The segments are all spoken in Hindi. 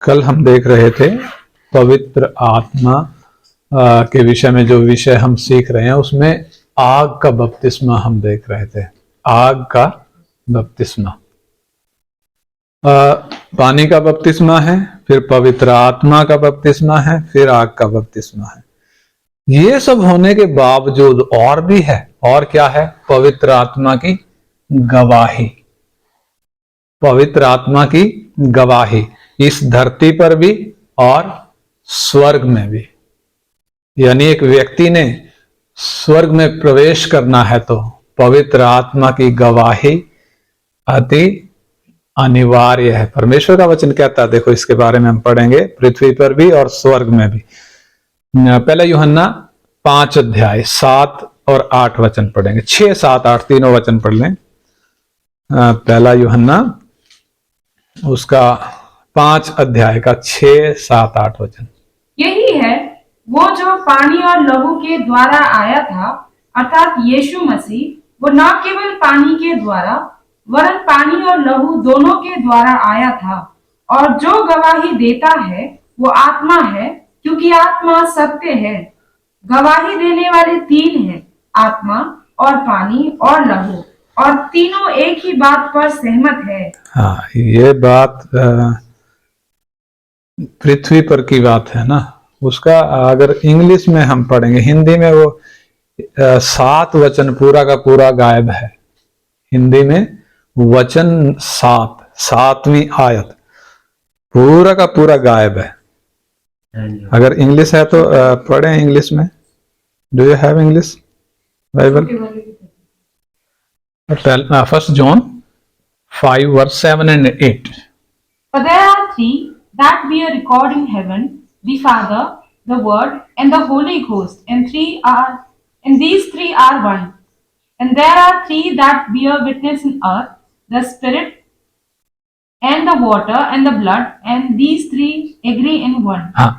कल हम देख रहे थे पवित्र आत्मा के विषय में। जो विषय हम सीख रहे हैं उसमें आग का बपतिस्मा हम देख रहे थे। आग का बपतिस्मा, पानी का बपतिस्मा है, फिर पवित्र आत्मा का बपतिस्मा है, फिर आग का बपतिस्मा है। ये सब होने के बावजूद और भी है। और क्या है? पवित्र आत्मा की गवाही। पवित्र आत्मा की गवाही इस धरती पर भी और स्वर्ग में भी। यानी एक व्यक्ति ने स्वर्ग में प्रवेश करना है तो पवित्र आत्मा की गवाही अति अनिवार्य है। परमेश्वर का वचन कहता है, देखो इसके बारे में हम पढ़ेंगे, पृथ्वी पर भी और स्वर्ग में भी। पहला यूहन्ना 5 अध्याय 7 और 8 वचन पढ़ेंगे। 6, 7, 8 तीनों वचन पढ़ लें। पहला यूहन्ना उसका 5 अध्याय का 6, 7, 8 वचन। यही है वो जो पानी और लहू के द्वारा आया था, अर्थात यीशु मसीह। वो न केवल पानी के द्वारा वरन पानी और लहू दोनों के द्वारा आया था। और जो गवाही देता है वो आत्मा है, क्योंकि आत्मा सत्य है। गवाही देने वाले 3 हैं, आत्मा और पानी और लहू, और तीनों एक ही बात पर सहमत है। हाँ, ये बात पृथ्वी पर की बात है ना। उसका अगर इंग्लिश में हम पढ़ेंगे, हिंदी में वो 7 वचन पूरा का पूरा गायब है। हिंदी में वचन 7, 7वीं आयत पूरा का पूरा गायब है। अगर इंग्लिश है तो पढ़ें इंग्लिश में। Do you have English Bible? 1 John 5 verse 7 and 8. For there are 3 that bear record in heaven, the Father, the Word, and the Holy Ghost, and these 3 are one. And there are 3 that bear witness in earth, the Spirit, and the water, and the blood, and these 3 agree in one. हाँ,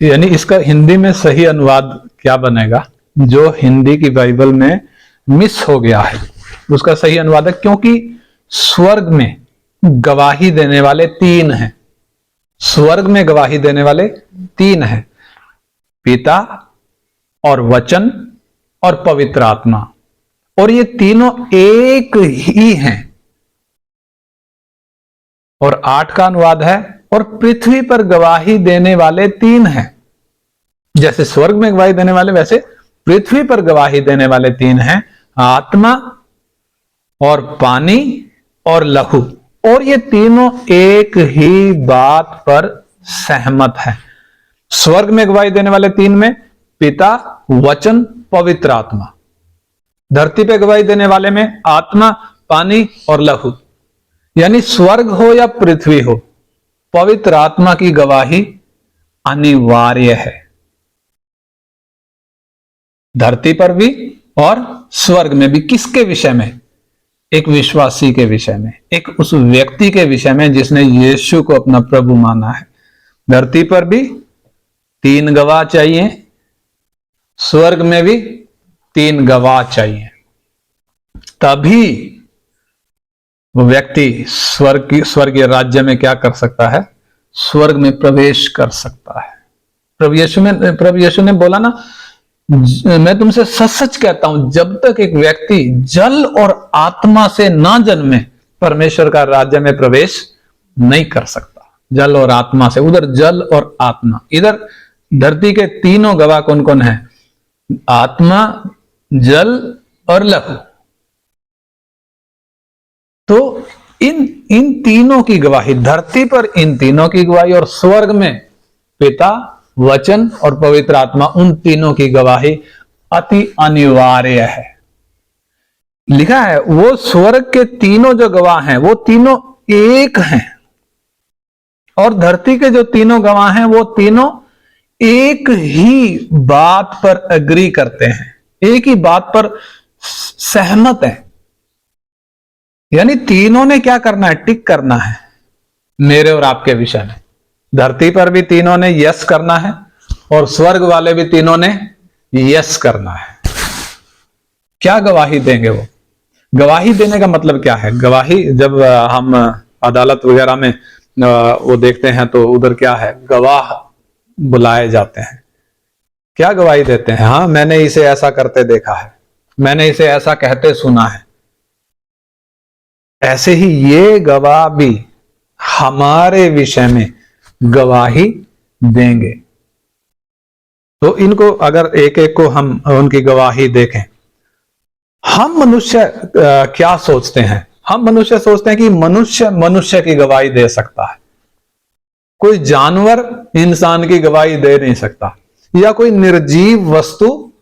यानी इसका हिंदी में सही अनुवाद क्या बनेगा? जो हिंदी की बाइबल में मिस हो गया है उसका सही अनुवाद है, क्योंकि स्वर्ग में गवाही देने वाले 3 हैं। स्वर्ग में गवाही देने वाले 3 हैं, पिता और वचन और पवित्र आत्मा। और ये तीनों एक ही हैं। और 8 का अनुवाद है, और पृथ्वी पर गवाही देने वाले 3 हैं। जैसे स्वर्ग में गवाही देने वाले, वैसे पृथ्वी पर गवाही देने वाले 3 हैं, आत्मा और पानी और लहू। और ये तीनों एक ही बात पर सहमत है। स्वर्ग में गवाही देने वाले 3 में पिता, वचन, पवित्र आत्मा। धरती पे गवाही देने वाले में आत्मा, पानी और लहू। यानी स्वर्ग हो या पृथ्वी हो, पवित्र आत्मा की गवाही अनिवार्य है। धरती पर भी और स्वर्ग में भी। किसके विषय में? एक विश्वासी के विषय में, एक उस व्यक्ति के विषय में जिसने यीशु को अपना प्रभु माना है। धरती पर भी 3 गवाह चाहिए, स्वर्ग में भी 3 गवाह चाहिए। तभी वो व्यक्ति स्वर्गीय राज्य में क्या कर सकता है? स्वर्ग में प्रवेश कर सकता है। प्रभु यीशु ने बोला ना, मैं तुमसे सच सच कहता हूं, जब तक एक व्यक्ति जल और आत्मा से ना जन्मे परमेश्वर का राज्य में प्रवेश नहीं कर सकता। जल और आत्मा से, उधर जल और आत्मा, इधर धरती के तीनों गवाह कौन कौन है? आत्मा, जल और लहू। तो इन तीनों की गवाही, धरती पर इन तीनों की गवाही, और स्वर्ग में पिता, वचन और पवित्र आत्मा, उन तीनों की गवाही अति अनिवार्य है। लिखा है वो स्वर्ग के तीनों जो गवाह हैं वो तीनों एक हैं, और धरती के जो तीनों गवाह हैं वो तीनों एक ही बात पर एग्री करते हैं, एक ही बात पर सहमत हैं। यानी तीनों ने क्या करना है? टिक करना है मेरे और आपके विषय में। धरती पर भी तीनों ने यस करना है, और स्वर्ग वाले भी तीनों ने यस करना है। क्या गवाही देंगे वो? गवाही देने का मतलब क्या है? गवाही, जब हम अदालत वगैरह में वो देखते हैं तो उधर क्या है, गवाह बुलाए जाते हैं। क्या गवाही देते हैं? हाँ, मैंने इसे ऐसा करते देखा है, मैंने इसे ऐसा कहते सुना है। ऐसे ही ये गवाह भी हमारे विषय में गवाही देंगे। तो इनको अगर एक एक को हम उनकी गवाही देखें, हम मनुष्य क्या सोचते हैं? हम मनुष्य सोचते हैं कि मनुष्य मनुष्य की गवाही दे सकता है, कोई जानवर इंसान की गवाही दे नहीं सकता, या कोई निर्जीव वस्तु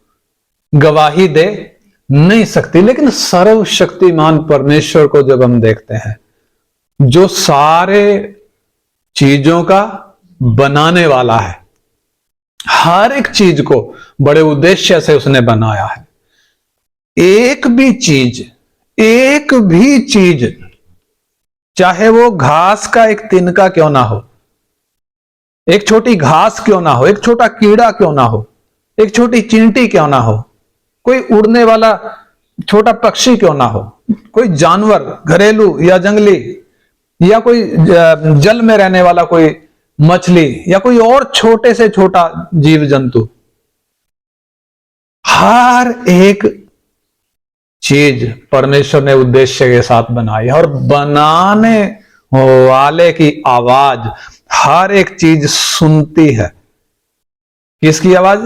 गवाही दे नहीं सकती। लेकिन सर्वशक्तिमान परमेश्वर को जब हम देखते हैं, जो सारे चीजों का बनाने वाला है, हर एक चीज को बड़े उद्देश्य से उसने बनाया है। एक भी चीज चाहे वो घास का एक तिनका क्यों ना हो, एक छोटी घास क्यों ना हो, एक छोटा कीड़ा क्यों ना हो, एक छोटी चींटी क्यों ना हो, कोई उड़ने वाला छोटा पक्षी क्यों ना हो, कोई जानवर घरेलू या जंगली, या कोई जल में रहने वाला कोई मछली, या कोई और छोटे से छोटा जीव जंतु, हर एक चीज परमेश्वर ने उद्देश्य के साथ बनाई है। और बनाने वाले की आवाज हर एक चीज सुनती है। किसकी आवाज?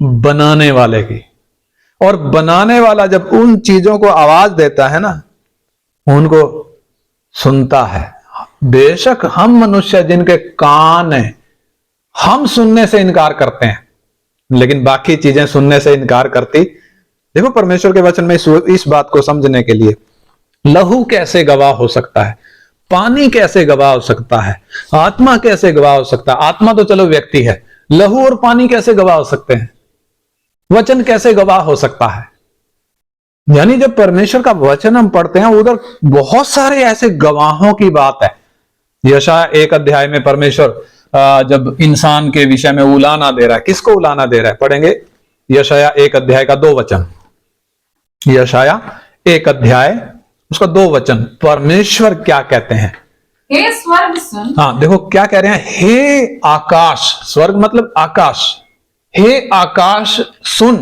बनाने वाले की। और बनाने वाला जब उन चीजों को आवाज देता है ना, उनको सुनता है। बेशक हम मनुष्य जिनके कान हैं, हम सुनने से इनकार करते हैं, लेकिन बाकी चीजें सुनने से इनकार करती। देखो परमेश्वर के वचन में इस बात को समझने के लिए, लहू कैसे गवाह हो सकता है, पानी कैसे गवाह हो सकता है, आत्मा कैसे गवाह हो सकता है। आत्मा तो चलो व्यक्ति है, लहू और पानी कैसे गवाह हो सकते हैं, वचन कैसे गवाह हो सकता है। यानी जब परमेश्वर का वचन हम पढ़ते हैं, उधर बहुत सारे ऐसे गवाहों की बात है। यशायाह 1 अध्याय में परमेश्वर जब इंसान के विषय में उलाना दे रहा है, किसको उलाना दे रहा है? पढ़ेंगे यशायाह 1 अध्याय का 2 वचन। यशायाह 1 अध्याय उसका 2 वचन, परमेश्वर क्या कहते हैं? हे स्वर्ग सुन। हाँ, देखो क्या कह रहे हैं, हे आकाश, स्वर्ग मतलब आकाश, हे आकाश सुन,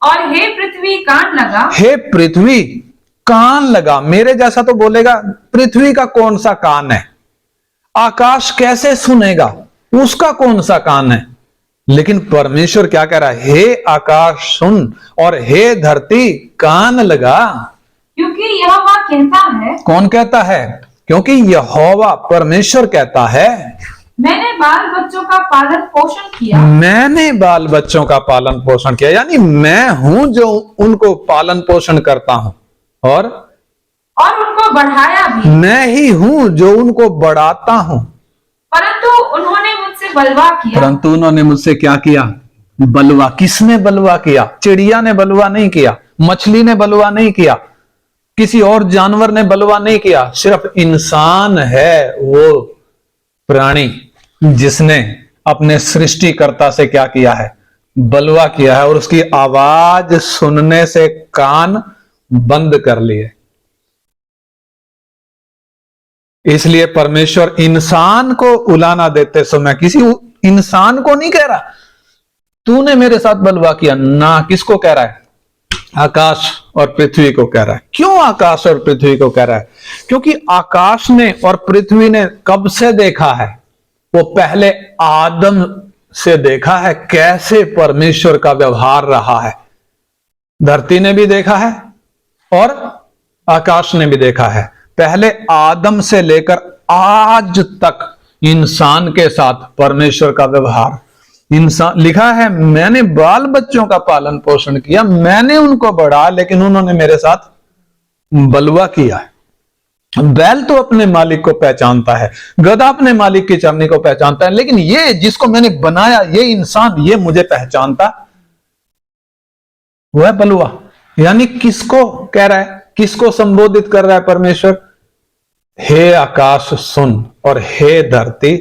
और हे पृथ्वी कान लगा। हे पृथ्वी कान लगा। मेरे जैसा तो बोलेगा पृथ्वी का कौन सा कान है, आकाश कैसे सुनेगा, उसका कौन सा कान है। लेकिन परमेश्वर क्या कह रहा है, हे आकाश सुन और हे धरती कान लगा। क्योंकि यहोवा कहता है। कौन कहता है? क्योंकि यहोवा परमेश्वर कहता है, मैंने बाल बच्चों का पालन पोषण किया। मैंने बाल बच्चों का पालन पोषण किया, यानी मैं हूं जो उनको पालन पोषण करता हूं, और उनको बढ़ाया भी। मैं ही हूं जो उनको बढ़ाता हूं। परंतु उन्होंने मुझसे बलवा किया। परंतु उन्होंने मुझसे क्या किया? बलवा। किसने बलवा किया? चिड़िया ने बलवा नहीं किया, मछली ने बलवा नहीं किया, किसी और जानवर ने बलवा नहीं किया। सिर्फ इंसान है वो प्राणी जिसने अपने सृष्टिकर्ता से क्या किया है? बलवा किया है, और उसकी आवाज सुनने से कान बंद कर लिए। इसलिए परमेश्वर इंसान को उलाना देते समय किसी इंसान को नहीं कह रहा तूने मेरे साथ बलवा किया, ना। किसको कह रहा है? आकाश और पृथ्वी को कह रहा है। क्यों आकाश और पृथ्वी को कह रहा है? क्योंकि आकाश ने और पृथ्वी ने कब से देखा है? वो पहले आदम से देखा है कैसे परमेश्वर का व्यवहार रहा है। धरती ने भी देखा है और आकाश ने भी देखा है। पहले आदम से लेकर आज तक इंसान के साथ परमेश्वर का व्यवहार। इंसान लिखा है, मैंने बाल बच्चों का पालन पोषण किया, मैंने उनको बढ़ाया, लेकिन उन्होंने मेरे साथ बलवा किया है। बैल तो अपने मालिक को पहचानता है, गधा अपने मालिक की चरनी को पहचानता है, लेकिन ये जिसको मैंने बनाया, ये इंसान, ये मुझे पहचानता, वह बलवा। यानी किसको कह रहा है? किसको संबोधित कर रहा है परमेश्वर? हे आकाश सुन और हे धरती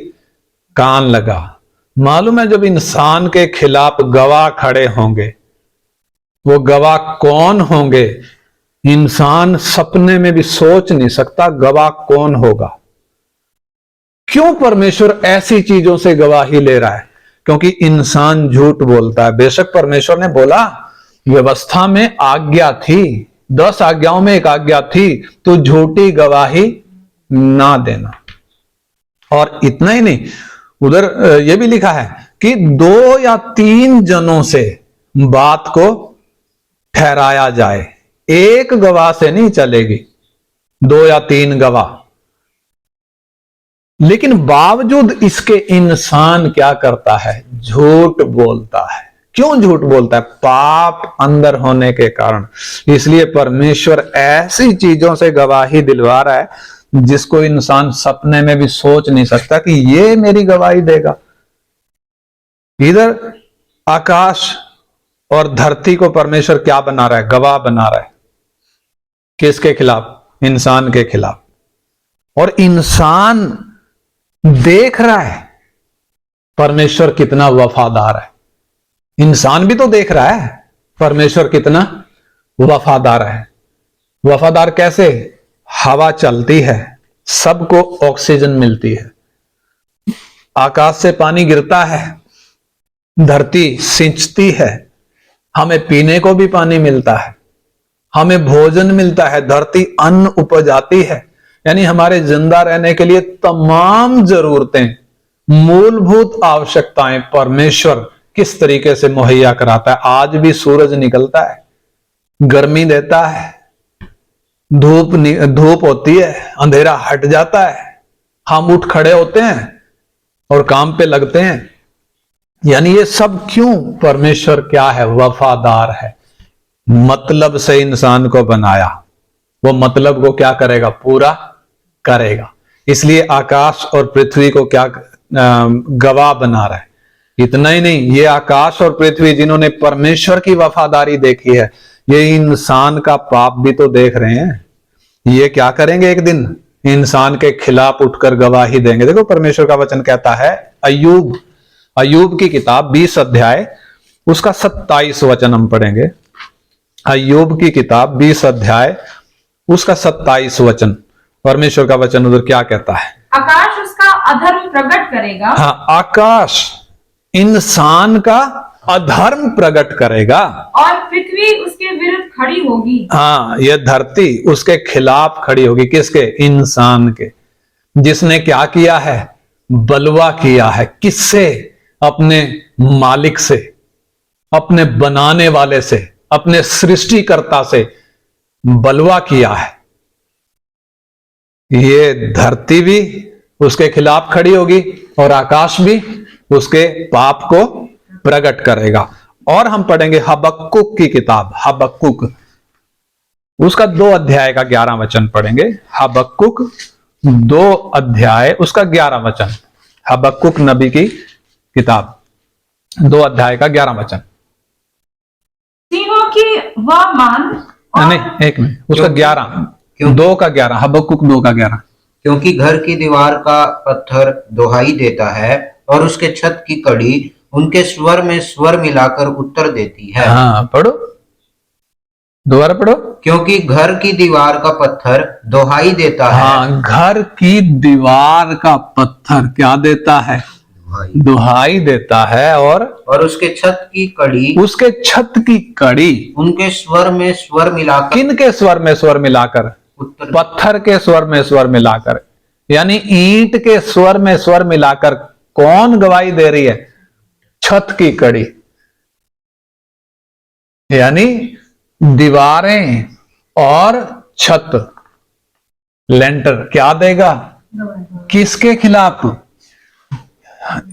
कान लगा। मालूम है, जब इंसान के खिलाफ गवाह खड़े होंगे, वो गवाह कौन होंगे? इंसान सपने में भी सोच नहीं सकता गवाह कौन होगा। क्यों परमेश्वर ऐसी चीजों से गवाही ले रहा है? क्योंकि इंसान झूठ बोलता है। बेशक परमेश्वर ने बोला, व्यवस्था में आज्ञा थी, 10 आज्ञाओं में एक आज्ञा थी, तो झूठी गवाही ना देना। और इतना ही नहीं, उधर यह भी लिखा है कि 2 या 3 जनों से बात को ठहराया जाए, एक गवाह से नहीं चलेगी, 2 या 3 गवाह। लेकिन बावजूद इसके इंसान क्या करता है? झूठ बोलता है। क्यों झूठ बोलता है? पाप अंदर होने के कारण। इसलिए परमेश्वर ऐसी चीजों से गवाही दिलवा रहा है जिसको इंसान सपने में भी सोच नहीं सकता कि ये मेरी गवाही देगा। इधर आकाश और धरती को परमेश्वर क्या बना रहा है? गवाह बना रहा है। किसके खिलाफ? इंसान के खिलाफ। और इंसान देख रहा है परमेश्वर कितना वफादार है। इंसान भी तो देख रहा है परमेश्वर कितना वफादार है। वफादार कैसे? हवा चलती है, सबको ऑक्सीजन मिलती है, आकाश से पानी गिरता है, धरती सिंचती है, हमें पीने को भी पानी मिलता है, हमें भोजन मिलता है, धरती अन्न उपजाती है। यानी हमारे जिंदा रहने के लिए तमाम जरूरतें, मूलभूत आवश्यकताएं परमेश्वर किस तरीके से मुहैया कराता है। आज भी सूरज निकलता है, गर्मी देता है, धूप होती है, अंधेरा हट जाता है, हम उठ खड़े होते हैं और काम पे लगते हैं। यानी ये सब क्यों? परमेश्वर क्या है? वफादार है। मतलब से इंसान को बनाया, वो मतलब को क्या करेगा? पूरा करेगा। इसलिए आकाश और पृथ्वी को क्या गवाह बना रहा है। इतना ही नहीं, ये आकाश और पृथ्वी जिन्होंने परमेश्वर की वफादारी देखी है, ये इंसान का पाप भी तो देख रहे हैं। ये क्या करेंगे? एक दिन इंसान के खिलाफ उठकर गवाही देंगे। देखो परमेश्वर का वचन कहता है, अय्यूब की किताब 20 अध्याय उसका 27 वचन हम पढ़ेंगे। अय्यूब की किताब 20 अध्याय उसका 27 वचन, परमेश्वर का वचन उधर क्या कहता है? आकाश उसका अधर्म प्रकट करेगा। हाँ, आकाश इंसान का अधर्म प्रकट करेगा और पृथ्वी उसके विरुद्ध खड़ी होगी। हाँ, यह धरती उसके खिलाफ खड़ी होगी। किसके? इंसान के, जिसने क्या किया है? बलवा किया है। किससे? अपने मालिक से, अपने बनाने वाले से, अपने सृष्टिकर्ता से बलवा किया है। ये धरती भी उसके खिलाफ खड़ी होगी और आकाश भी उसके पाप को प्रकट करेगा। और हम पढ़ेंगे हबक्कुक की किताब, हबक्कुक उसका 2 अध्याय का 11 वचन पढ़ेंगे। हबक्कुक 2 अध्याय उसका 11 वचन, हबक्कुक नबी की किताब 2 अध्याय का 11 वचन। सिंहों की वह मान नहीं, एक मिनट, उसका 11, 2 का 11, हबक्कुक 2 का 11। क्योंकि घर की दीवार का पत्थर दुहाई देता है और उसके छत की कड़ी उनके स्वर में स्वर मिलाकर उत्तर देती है। हाँ, पढ़ो, दोबारा पढ़ो। क्योंकि घर की दीवार का पत्थर दुहाई देता है। हाँ, घर की दीवार का पत्थर क्या देता है? दुहाई देता है। और उसके छत की कड़ी, उसके छत की कड़ी उनके स्वर में स्वर मिलाकर, किन के स्वर में स्वर मिलाकर? उत्तर। पत्थर के स्वर में स्वर मिलाकर, यानी ईंट के स्वर में स्वर मिलाकर कौन गवाही दे रही है? छत की कड़ी। यानी दीवारें और छत, लेंटर क्या देगा? किसके खिलाफ?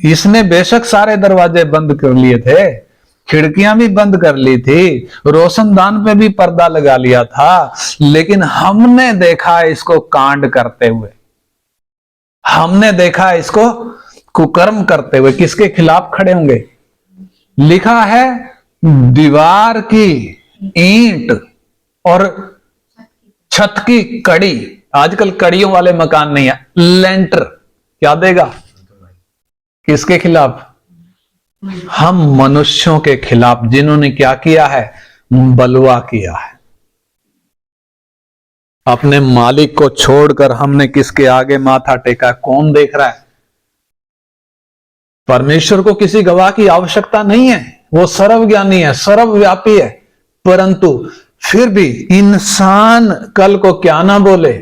इसने बेशक सारे दरवाजे बंद कर लिए थे, खिड़कियां भी बंद कर ली थी, रोशनदान पे भी पर्दा लगा लिया था, लेकिन हमने देखा इसको कांड करते हुए, हमने देखा इसको कुकर्म करते हुए। किसके खिलाफ खड़े होंगे? लिखा है दीवार की ईंट और छत की कड़ी। आजकल कड़ियों वाले मकान नहीं है, लेंटर क्या देगा? किसके खिलाफ? हम मनुष्यों के खिलाफ, जिन्होंने क्या किया है? बलवा किया है। अपने मालिक को छोड़कर हमने किसके आगे माथा टेका? कौन देख रहा है? परमेश्वर को किसी गवाह की आवश्यकता नहीं है, वो सर्वज्ञानी है, सर्वव्यापी है। परंतु फिर भी इंसान कल को क्या ना बोले,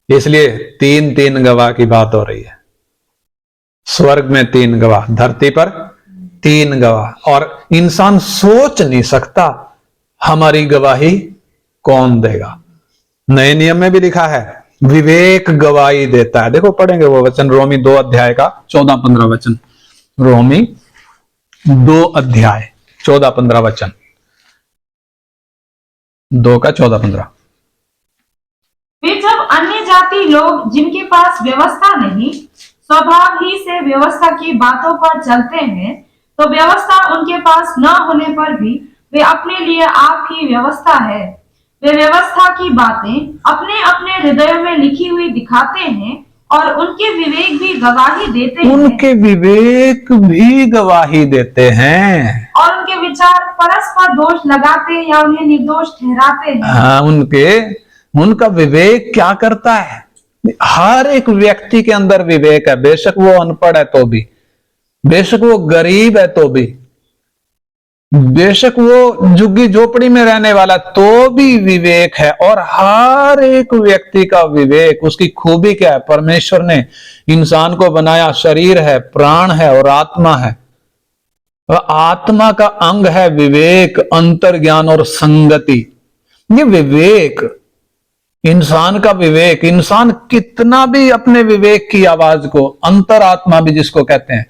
इसलिए तीन तीन गवाह की बात हो रही है। स्वर्ग में तीन गवाह, धरती पर तीन गवाह, और इंसान सोच नहीं सकता हमारी गवाही कौन देगा। नए नियम में भी लिखा है विवेक गवाही देता है। देखो पढ़ेंगे वो वचन, रोमी 2 अध्याय का 14-15 वचन। रोमी 2 अध्याय 14-15 वचन, 2 का 14-15। फिर जब अन्य जाति लोग जिनके पास व्यवस्था नहीं स्वभाव ही से व्यवस्था की बातों पर चलते हैं, तो व्यवस्था उनके पास न होने पर भी वे अपने लिए आप ही व्यवस्था है। वे व्यवस्था की बातें अपने अपने हृदयों में लिखी हुई दिखाते हैं और उनके विवेक भी गवाही देते हैं। उनके विवेक भी गवाही देते हैं और उनके विचार परस्पर दोष लगाते या उन्हें निर्दोष ठहराते हैं। हाँ, उनका विवेक क्या करता है? हर एक व्यक्ति के अंदर विवेक है, बेशक वो अनपढ़ है तो भी, बेशक वो गरीब है तो भी, बेशक वो झुग्गी झोपड़ी में रहने वाला तो भी विवेक है। और हर एक व्यक्ति का विवेक, उसकी खूबी क्या है? परमेश्वर ने इंसान को बनाया, शरीर है, प्राण है और आत्मा है। आत्मा का अंग है विवेक, अंतर्ज्ञान और संगति। ये विवेक, इंसान का विवेक, इंसान कितना भी अपने विवेक की आवाज को, अंतरात्मा भी जिसको कहते हैं,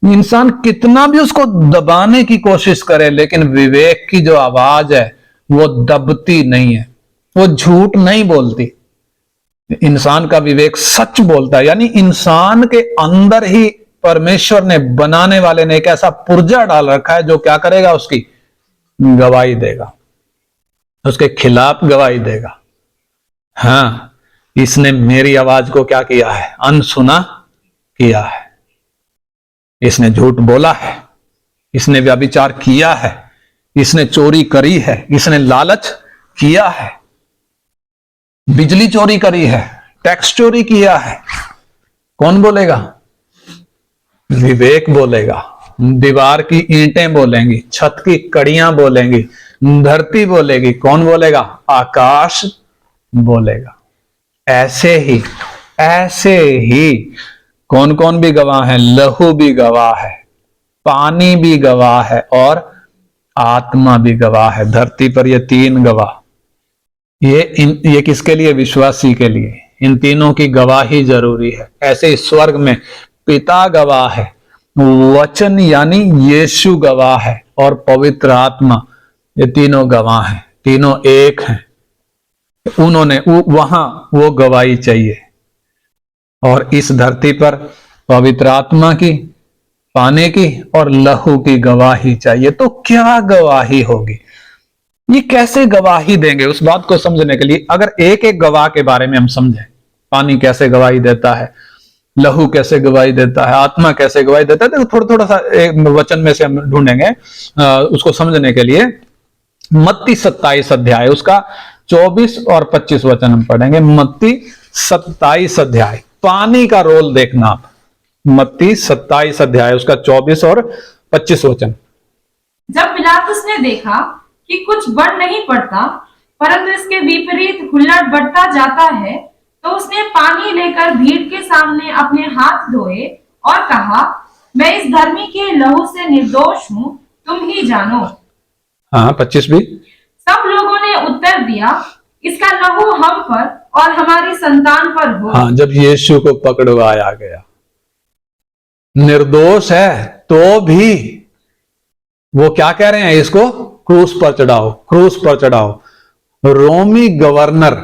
इंसान कितना भी उसको दबाने की कोशिश करे, लेकिन विवेक की जो आवाज है वो दबती नहीं है, वो झूठ नहीं बोलती। इंसान का विवेक सच बोलता है। यानी इंसान के अंदर ही परमेश्वर ने, बनाने वाले ने एक ऐसा पुर्जा डाल रखा है जो क्या करेगा? उसकी गवाही देगा, उसके खिलाफ गवाही देगा। हाँ, इसने मेरी आवाज को क्या किया है? अनसुना किया है, इसने झूठ बोला है, इसने व्यभिचार किया है, इसने चोरी करी है, इसने लालच किया है, बिजली चोरी करी है, टैक्स चोरी किया है। कौन बोलेगा? विवेक बोलेगा। दीवार की ईंटें बोलेंगी, छत की कड़ियां बोलेंगी, धरती बोलेगी। कौन बोलेगा? आकाश बोलेगा। ऐसे ही कौन कौन भी गवाह है? लहू भी गवाह है, पानी भी गवाह है और आत्मा भी गवाह है। धरती पर ये तीन गवाह, ये किसके लिए? विश्वासी के लिए। इन तीनों की गवाही जरूरी है। ऐसे ही स्वर्ग में पिता गवाह है, वचन यानी यीशु गवाह है और पवित्र आत्मा, ये तीनों गवाह हैं, तीनों एक हैं। उन्होंने वहां वो गवाही चाहिए। और इस धरती पर पवित्र आत्मा की, पाने की और लहू की गवाही चाहिए। तो क्या गवाही होगी? ये कैसे गवाही देंगे? उस बात को समझने के लिए अगर एक एक गवाह के बारे में हम समझें, पानी कैसे गवाही देता है, लहू कैसे गवाही देता है, आत्मा कैसे गवाही देता है, तो थोड़ा थोड़ा सा एक वचन में से हम ढूंढेंगे उसको समझने के लिए। मत्ती 27 अध्याय, उसका 24 और 25 वचन हम पढ़ेंगे। मत्ती 27 अध्याय, पानी का रोल देखना आप। मत्ती 27 अध्याय, उसका 24 और 25 वचन। जब पिलातुस ने देखा कि कुछ बढ़ नहीं पड़ता परंतु इसके विपरीत हुल्लड़ बढ़ता जाता है, तो उसने पानी लेकर भीड़ के सामने अपने हाथ धोए और कहा, मैं इस धर्मी के लहू से निर्दोष हूं, तुम ही जानो। हाँ, 25 भी। सब लोगों ने उत्तर दिया, इसका लहू हम पर और हमारी संतान पर हो। हाँ, जब यीशु को पकड़वाया गया, निर्दोष है तो भी वो क्या कह रहे हैं? इसको क्रूस पर चढ़ाओ, क्रूस पर चढ़ाओ। रोमी गवर्नर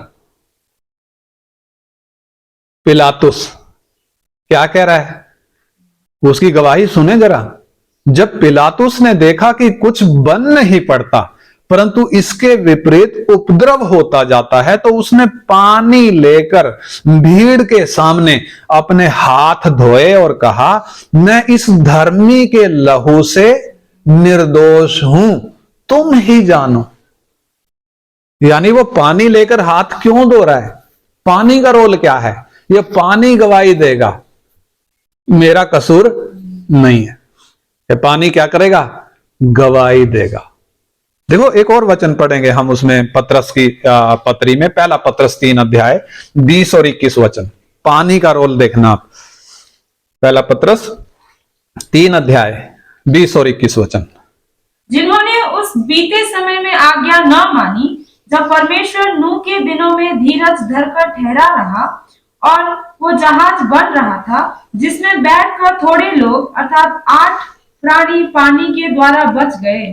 पिलातुस क्या कह रहा है? उसकी गवाही सुने जरा। जब पिलातुस ने देखा कि कुछ बन नहीं पड़ता परंतु इसके विपरीत उपद्रव होता जाता है, तो उसने पानी लेकर भीड़ के सामने अपने हाथ धोए और कहा, मैं इस धर्मी के लहू से निर्दोष हूं, तुम ही जानो। यानी वो पानी लेकर हाथ क्यों धो रहा है? पानी का रोल क्या है? ये पानी गवाही देगा मेरा कसूर नहीं है। ये पानी क्या करेगा? गवाही देगा। देखो एक और वचन पढ़ेंगे हम उसमें, पत्रस की पत्री में, पहला पत्रस 3 अध्याय 20 और 21 वचन। पानी का रोल देखना आप, पहला पत्रस 3 अध्याय 20 और 21 वचन। जिन्होंने उस बीते समय में आज्ञा न मानी, जब परमेश्वर नूह के दिनों में धीरज धरकर ठहरा रहा और वो जहाज बन रहा था, जिसमें बैठकर थोड़े लोग अर्थात 8 प्राणी पानी के द्वारा बच गए।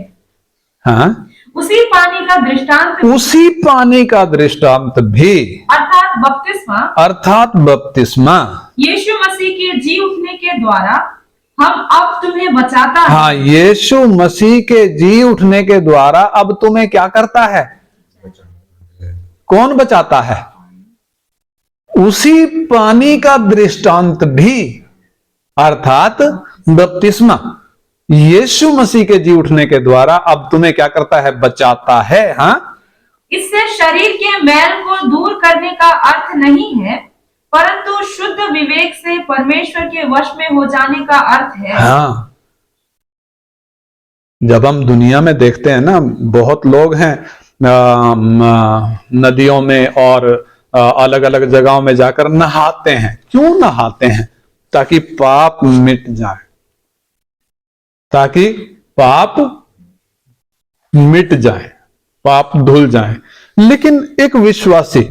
हाँ, उसी पानी का दृष्टांत, उसी पानी का दृष्टांत भी अर्थात बपतिस्मा यीशु मसीह के जी उठने के द्वारा हम अब तुम्हें बचाता है। हाँ, यीशु मसीह के जी उठने के द्वारा अब तुम्हें क्या करता है? कौन बचाता है? उसी पानी का दृष्टांत भी अर्थात बपतिस्मा यीशु मसीह के जी उठने के द्वारा अब तुम्हें क्या करता है? बचाता है। हाँ, इससे शरीर के मैल को दूर करने का अर्थ नहीं है, परंतु शुद्ध विवेक से परमेश्वर के वश में हो जाने का अर्थ है। हाँ, जब हम दुनिया में देखते हैं ना, बहुत लोग हैं नदियों में और अलग अलग जगहों में जाकर नहाते हैं। क्यों नहाते हैं? ताकि पाप मिट जाए, ताकि पाप मिट जाए, पाप धुल जाए। लेकिन एक विश्वासी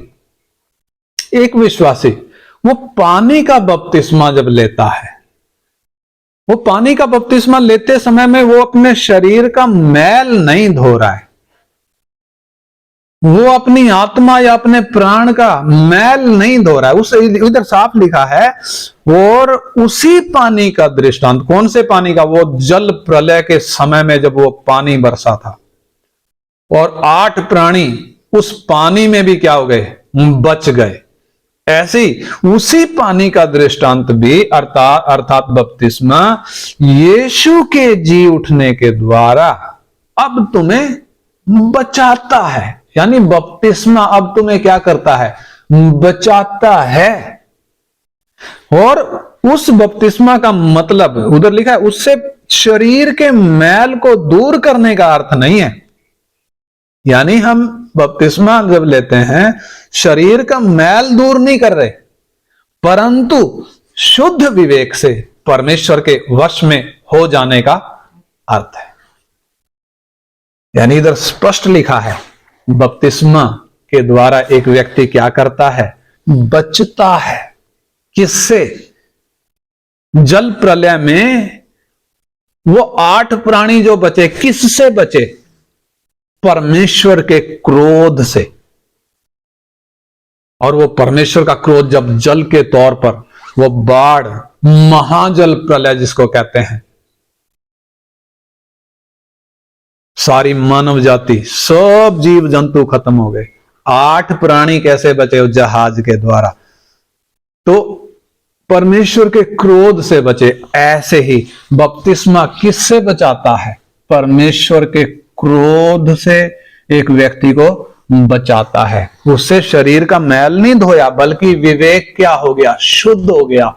वो पानी का बपतिस्मा जब लेता है, वो पानी का बपतिस्मा लेते समय में वो अपने शरीर का मैल नहीं धो रहा है, वो अपनी आत्मा या अपने प्राण का मैल नहीं धो रहा है। उसे इधर साफ लिखा है, और उसी पानी का दृष्टांत, कौन से पानी का? वो जल प्रलय के समय में जब वो पानी बरसा था और 8 प्राणी उस पानी में भी क्या हो गए? बच गए। ऐसे ही उसी पानी का दृष्टांत भी अर्थात बपतिस्मा यीशु के जी उठने के द्वारा अब तुम्हें बचाता है। यानी बपतिस्मा अब तुम्हें क्या करता है? बचाता है। और उस बपतिस्मा का मतलब उधर लिखा है, उससे शरीर के मैल को दूर करने का अर्थ नहीं है। यानी हम बपतिस्मा जब लेते हैं, शरीर का मैल दूर नहीं कर रहे, परंतु शुद्ध विवेक से परमेश्वर के वश में हो जाने का अर्थ है। यानी इधर स्पष्ट लिखा है, बपतिस्मा के द्वारा एक व्यक्ति क्या करता है? बचता है। किससे? जल प्रलय में वो 8 प्राणी जो बचे, किससे बचे? परमेश्वर के क्रोध से। और वो परमेश्वर का क्रोध जब जल के तौर पर, वो बाढ़, महाजल प्रलय जिसको कहते हैं, सारी मानव जाति, सब जीव जंतु खत्म हो गए। 8 प्राणी कैसे बचे? उस जहाज के द्वारा। तो परमेश्वर के क्रोध से बचे। ऐसे ही बपतिस्मा किससे बचाता है? परमेश्वर के क्रोध से एक व्यक्ति को बचाता है। उससे शरीर का मैल नहीं धोया, बल्कि विवेक क्या हो गया? शुद्ध हो गया।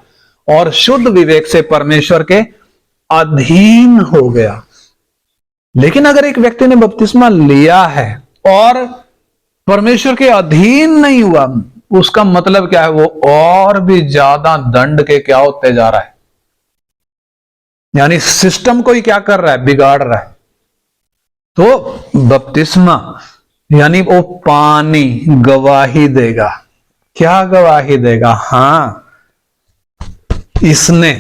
और शुद्ध विवेक से परमेश्वर के अधीन हो गया। लेकिन अगर एक व्यक्ति ने बपतिस्मा लिया है और परमेश्वर के अधीन नहीं हुआ, उसका मतलब क्या है? वो और भी ज्यादा दंड के क्या होते जा रहा है? यानी सिस्टम को ही क्या कर रहा है? बिगाड़ रहा है। तो बपतिस्मा यानी वो पानी गवाही देगा। क्या गवाही देगा? हाँ, इसने,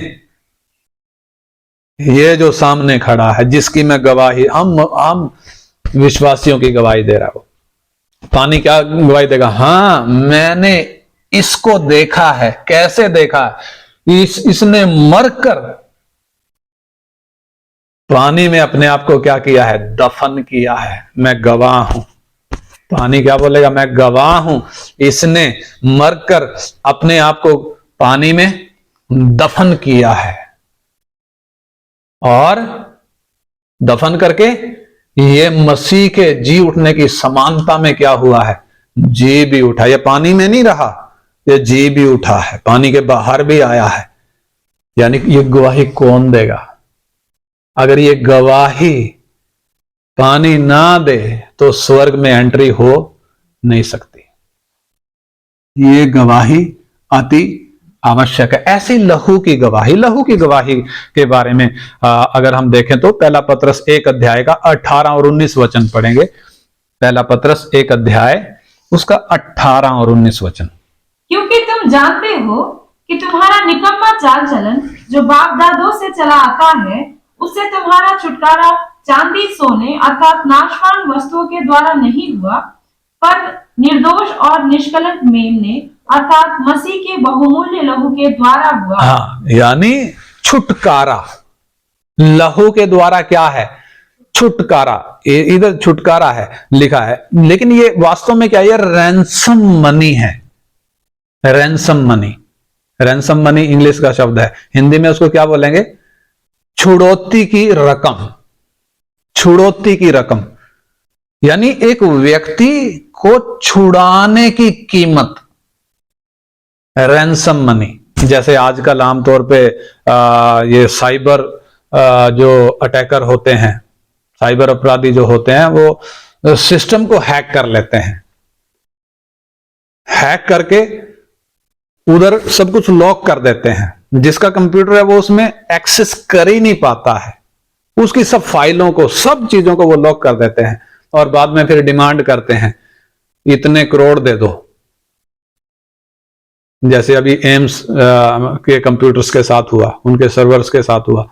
ये जो सामने खड़ा है, जिसकी मैं गवाही, हम विश्वासियों की गवाही दे रहा हूं। पानी क्या गवाही देगा? हाँ, मैंने इसको देखा है। कैसे देखा है? इसने मरकर पानी में अपने आप को क्या किया है? दफन किया है। मैं गवाह हूं। पानी क्या बोलेगा? मैं गवाह हूं। इसने मरकर अपने आप को पानी में दफन किया है, और दफन करके ये मसीह के जी उठने की समानता में क्या हुआ है, जी भी उठा। ये पानी में नहीं रहा, ये जी भी उठा है, पानी के बाहर भी आया है। यानी ये गवाही कौन देगा? अगर ये गवाही पानी ना दे तो स्वर्ग में एंट्री हो नहीं सकती। ये गवाही अति आवश्यक है। ऐसी लहू की गवाही के बारे में अगर हम देखें तो पहला पत्रस 1 अध्याय का 18 और 19 वचन पढ़ेंगे। पहला पत्रस 1 अध्याय उसका 18 और 19 वचन। क्योंकि तुम जानते हो कि तुम्हारा निकम्मा चाल चलन जो बाप दादों से चला आता है, उससे तुम्हारा छुटकारा चांदी सोने अर्थात नाशवान वस्तुओं के द्वारा नहीं हुआ, पर निर्दोष और निष्कलंक मेमने अर्थात मसीह के बहुमूल्य लहू के द्वारा हुआ। हाँ, यानी छुटकारा लहू के द्वारा क्या है? छुटकारा। इधर छुटकारा है लिखा है, लेकिन ये वास्तव में क्या है? ये रैंसम मनी है। Ransom money, ransom money English का शब्द है, हिंदी में उसको क्या बोलेंगे? छुड़ौती की रकम। छुड़ौती की रकम यानी एक व्यक्ति को छुड़ाने की कीमत, रैंसम मनी। जैसे आजकल आमतौर पे ये साइबर जो अटैकर होते हैं, साइबर अपराधी जो होते हैं, वो सिस्टम को हैक कर लेते हैं। हैक करके उधर सब कुछ लॉक कर देते हैं। जिसका कंप्यूटर है वो उसमें एक्सेस कर ही नहीं पाता है। उसकी सब फाइलों को, सब चीजों को वो लॉक कर देते हैं और बाद में फिर डिमांड करते हैं इतने करोड़ दे दो। जैसे अभी एम्स के कंप्यूटर्स के साथ हुआ, उनके सर्वर्स के साथ हुआ,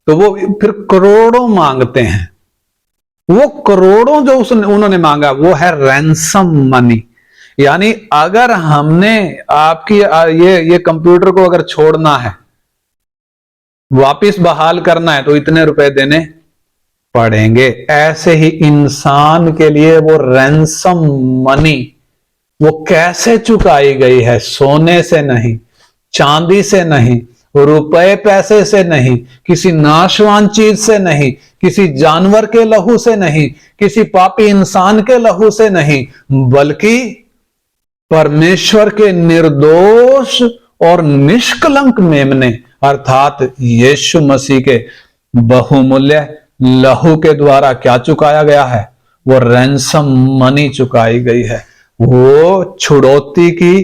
तो वो फिर करोड़ों मांगते हैं। वो करोड़ों जो उन्होंने मांगा वो है रैंसम मनी। यानी अगर हमने आपकी ये कंप्यूटर को अगर छोड़ना है, वापिस बहाल करना है, तो इतने रुपए देने पड़ेंगे। ऐसे ही इंसान के लिए वो रैंसम मनी वो कैसे चुकाई गई है? सोने से नहीं, चांदी से नहीं, रुपए पैसे से नहीं, किसी नाशवान चीज से नहीं, किसी जानवर के लहू से नहीं, किसी पापी इंसान के लहू से नहीं, बल्कि परमेश्वर के निर्दोष और निष्कलंक मेमने अर्थात यीशु मसीह के बहुमूल्य लहू के द्वारा क्या चुकाया गया है? वो रैंसम मनी चुकाई गई है। वो छुड़ौती की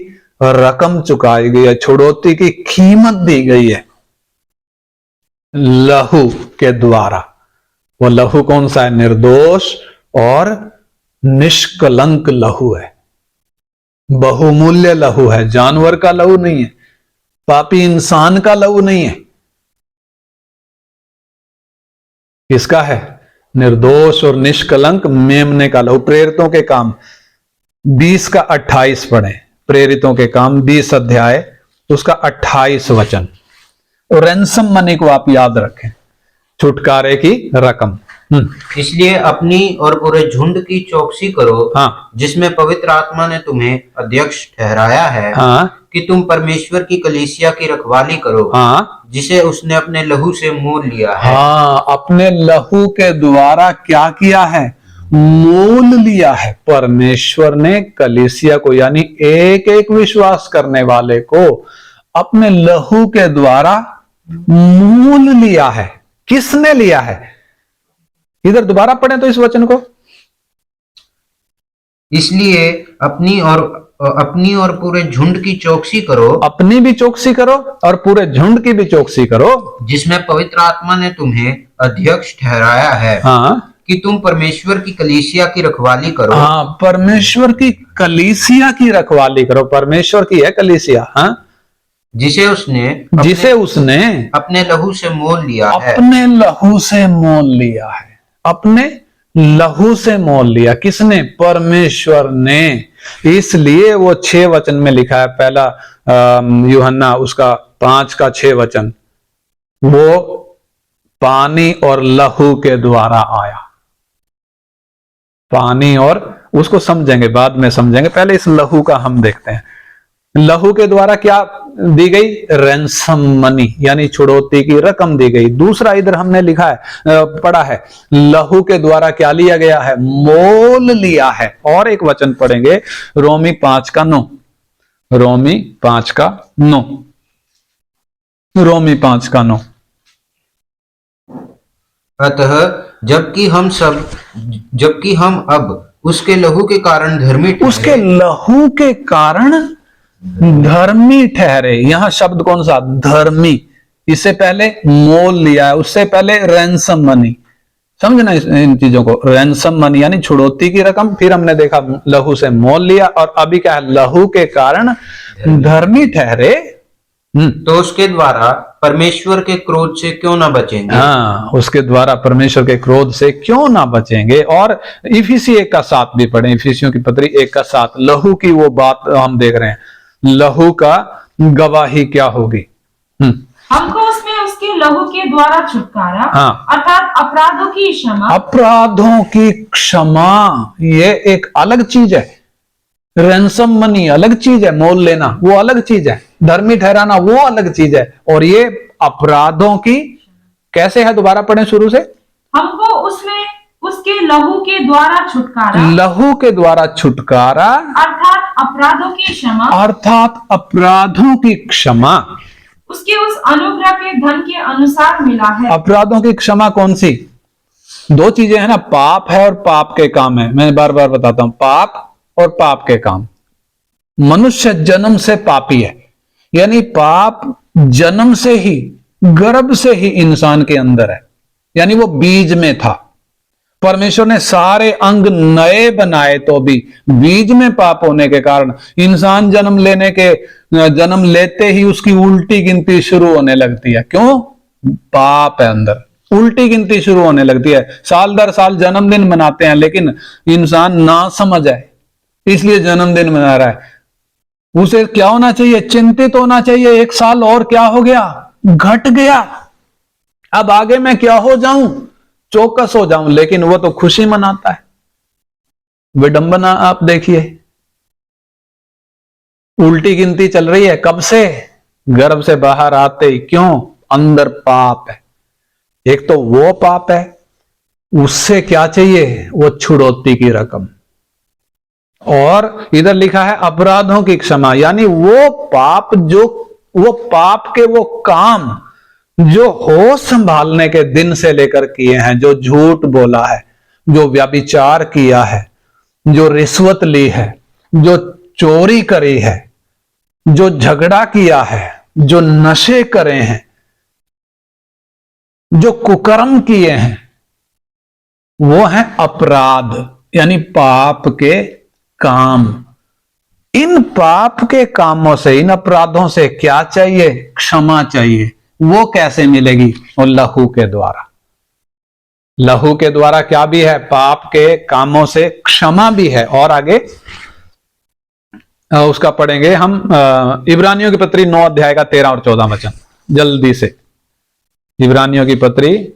रकम चुकाई गई है, छुड़ौती की कीमत दी गई है लहू के द्वारा। वो लहू कौन सा है? निर्दोष और निष्कलंक लहू है, बहुमूल्य लहू है। जानवर का लहू नहीं है, पापी इंसान का लहू नहीं है। किसका है? निर्दोष और निष्कलंक मेमने का लहू। प्रेरितों के काम 20 का 28 पढ़े। प्रेरितों के काम 20 अध्याय उसका 28 वचन। रैंसम मनी को आप याद रखें, छुटकारे की रकम। इसलिए अपनी और पूरे झुंड की चौकसी करो, हाँ, जिसमें पवित्र आत्मा ने तुम्हें अध्यक्ष ठहराया है, हाँ, कि तुम परमेश्वर की कलीसिया की रखवाली करो, हाँ, जिसे उसने अपने लहू से मोल लिया है। हाँ, अपने लहू के द्वारा क्या किया है? मोल लिया है। परमेश्वर ने कलीसिया को, यानी एक एक विश्वास करने वाले को अपने लहू के द्वारा मोल लिया है। किसने लिया है? इधर दोबारा पढ़ें तो इस वचन को। इसलिए अपनी और पूरे झुंड की चौकसी करो, अपनी भी चौकसी करो और पूरे झुंड की भी चौकसी करो, जिसमें पवित्र आत्मा ने तुम्हें अध्यक्ष ठहराया है, हाँ, कि तुम परमेश्वर की कलीसिया की रखवाली करो। हाँ, परमेश्वर की कलीसिया की रखवाली करो। परमेश्वर की है कलीसिया, हाँ, जिसे उसने अपने लहू से मोल लिया है। अपने लहू से मोल लिया है। अपने लहू से मोल लिया। किसने? परमेश्वर ने। इसलिए वो 6 वचन में लिखा है, पहला यूहन्ना उसका 5 का 6 वचन, वो पानी और लहू के द्वारा आया। पानी और, उसको समझेंगे बाद में समझेंगे, पहले इस लहू का हम देखते हैं। लहू के द्वारा क्या दी गई? रैंसम मनी, यानी छुड़ौती की रकम दी गई। दूसरा इधर हमने लिखा है, पढ़ा है, लहू के द्वारा क्या लिया गया है? मोल लिया है। और एक वचन पढ़ेंगे, रोमी 5:9, रोमी 5:9, रोमी 5:9। अतः जबकि हम अब उसके लहू के कारण धर्मी ठहरे, उसके लहू के कारण धर्मी ठहरे। यहां शब्द कौन सा? धर्मी। इससे पहले मोल लिया है, उससे पहले रैंसम मनी। समझना इन चीजों को। रैंसम मनी यानी छुड़ौती की रकम, फिर हमने देखा लहू से मोल लिया, और अभी क्या है? लहू के कारण धर्मी ठहरे। तो उसके द्वारा परमेश्वर के क्रोध से क्यों ना बचेंगे? हाँ, उसके द्वारा परमेश्वर के क्रोध से क्यों ना बचेंगे। और इफिसी 1:7 भी पढ़े, इफिसियों की पत्री 1:7। लहू की वो बात हम देख रहे हैं, लहू का गवाही क्या होगी? हमको उसमें उसके लहू के द्वारा छुटकारा, हाँ। अर्थात अपराधों की क्षमा। अपराधों की क्षमा, ये एक अलग चीज है। रैंसम मनी अलग चीज है, मोल लेना वो अलग चीज है, धर्मी ठहराना वो अलग चीज है, और ये अपराधों की कैसे है? दोबारा पढ़ें शुरू से। हमको उसमें उसके लहू के द्वारा छुटकारा, लहू के द्वारा छुटकारा, अर्थात अपराधों की क्षमा, अर्थात अपराधों की क्षमा, उसके उस अनुग्रह के धन के अनुसार मिला है। अपराधों की क्षमा कौन सी? दो चीजें हैं ना, पाप है और पाप के काम है। मैं बार बार बताता हूं, पाप और पाप के काम। मनुष्य जन्म से पापी है, यानी पाप जन्म से ही, गर्भ से ही इंसान के अंदर है, यानी वो बीज में था। परमेश्वर ने सारे अंग नए बनाए तो भी बीज में पाप होने के कारण इंसान जन्म लेते ही उसकी उल्टी गिनती शुरू होने लगती है। क्यों? पाप है अंदर, उल्टी गिनती शुरू होने लगती है। साल दर साल जन्मदिन मनाते हैं, लेकिन इंसान ना समझ है, इसलिए जन्मदिन मना रहा है। उसे क्या होना चाहिए? चिंतित होना चाहिए, 1 साल और क्या हो गया? घट गया, अब आगे मैं क्या हो जाऊं? चौकस हो जाऊं। लेकिन वो तो खुशी मनाता है। विडंबना आप देखिए, उल्टी गिनती चल रही है कब से? गर्भ से बाहर आते ही। क्यों? अंदर पाप है। एक तो वो पाप है, उससे क्या चाहिए? वो छुड़ौती की रकम। और इधर लिखा है अपराधों की क्षमा, यानी वो पाप के वो काम जो होश संभालने के दिन से लेकर किए हैं, जो झूठ बोला है, जो व्यभिचार किया है, जो रिश्वत ली है, जो चोरी करी है, जो झगड़ा किया है, जो नशे करे हैं, जो कुकर्म किए हैं, वो है अपराध, यानी पाप के काम। इन पाप के कामों से, इन अपराधों से क्या चाहिए? क्षमा चाहिए। वो कैसे मिलेगी? और लहू के द्वारा। लहू के द्वारा क्या भी है? पाप के कामों से क्षमा भी है। और आगे उसका पढ़ेंगे हम, इब्रानियों की पत्री 9 अध्याय का 13 और 14 वचन, जल्दी से। इब्रानियों की पत्री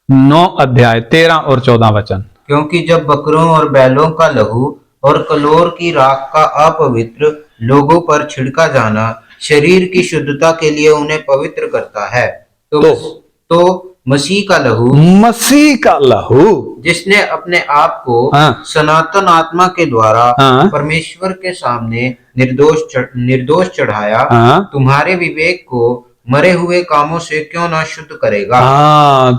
9 अध्याय 13 और 14 वचन। क्योंकि जब बकरों और बैलों का लहू और कलोर की राख का अपवित्र लोगों पर छिड़का जाना शरीर की शुद्धता के लिए उन्हें पवित्र करता है, तो मसीह का लहू जिसने अपने आप को सनातन आत्मा के द्वारा परमेश्वर के सामने निर्दोष चढ़ाया, तुम्हारे विवेक को मरे हुए कामों से क्यों ना शुद्ध करेगा?